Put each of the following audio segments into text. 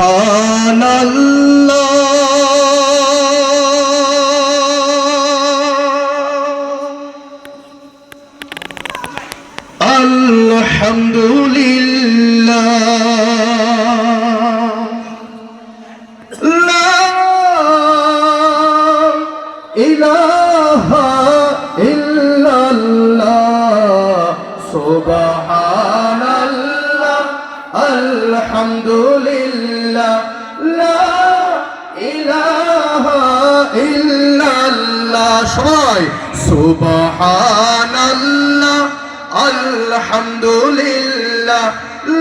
সুবহানাল্লাহ আলহামদুলিল্লাহ লা ইলাহা ইল্লাল্লাহ সুবহানাল্লাহ আলহামদুলিল্লাহ লা ইলাহা ইল্লাল্লাহ সবাই সুবহানাল্লাহ আলহামদুলিল্লাহ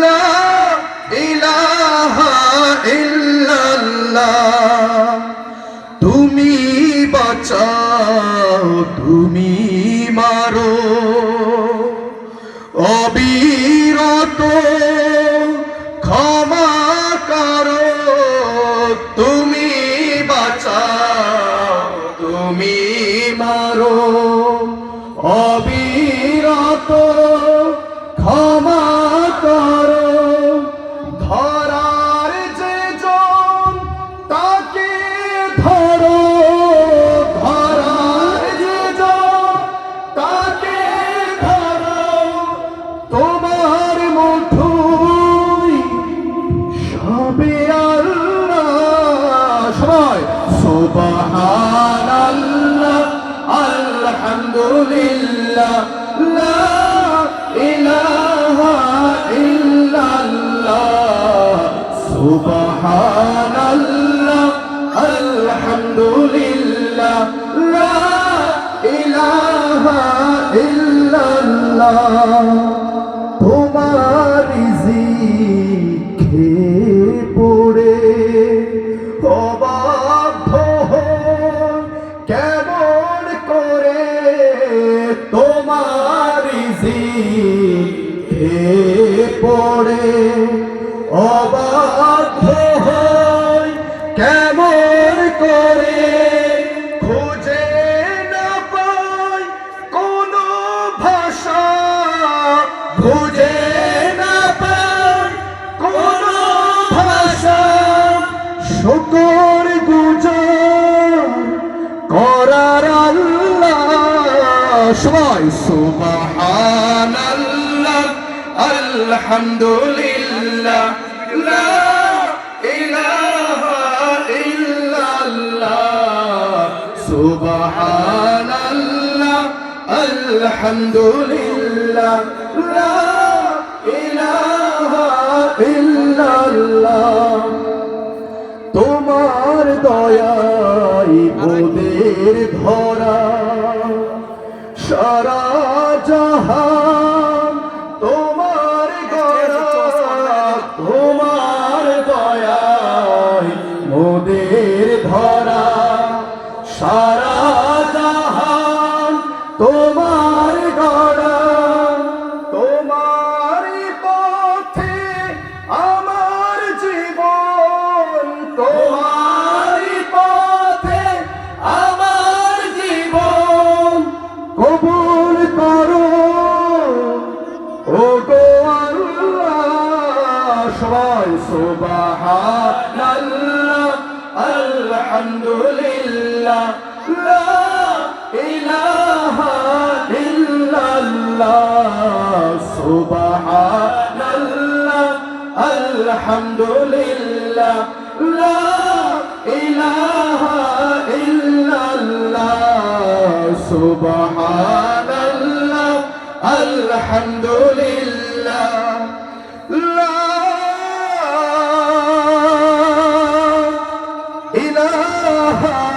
লা ইলাহা ইল্লাল্লাহ তুমি বাঁচাও তুমি মারো অবিরত ক্ষমা করো তুমি বাঁচাও তুমি মারো অবিরত ক্ষমা করো ধরার যে জন তাকে ধরো ধরার যে জন তাকে ধরো তোমার মুঠোয় সবে আল্লাহ সবাই সুবহানাল্লাহ আলহামদুলিল্লাহ লা ইলাহা ইল্লাল্লাহ সুবহানাল্লাহ আলহামদুলিল্লাহ লা ইলাহা ইল্লাল্লাহ তোমার রিজিক খেয়ে পড়ে অবাধ্য হই কেমন করে তোমার রিজিক খেয়ে পড়ে অবাধ্য হই কেমন করে খুঁজে না পাই কোনো ভাষা খুঁজে না পাই কোনো ভাষা শুকর গুজার করার আল্লাহ সবাই সুবহানাল্লাহ আলহামদুলিল্লাহ লা ইলাহা ইল্লাল্লাহ সুবহানাল্লাহ আলহামদুলিল্লাহ লা ইলাহা ইল্লাল্লাহ তোমার দয়াই মোদের ধরা সারা জাহান তোমার গড়া তোমার দয়াই মোদের ধরা সারা জাহান তোমার গড়া তোমার পথে আমার জীবন তোমার পথে আমার জীবন কবুল করো ও গো আল্লাহ সবাই সুবহানাল্লাহ আলহামদুলিল্লাহ লা ইলাহা ইল্লাল্লাহ সুবহানাল্লাহ আলহামদুলিল্লাহ লা ইলাহা ইল্লাল্লাহ সুবহানাল্লাহ আলহামদুলিল্লাহ লা ইলাহা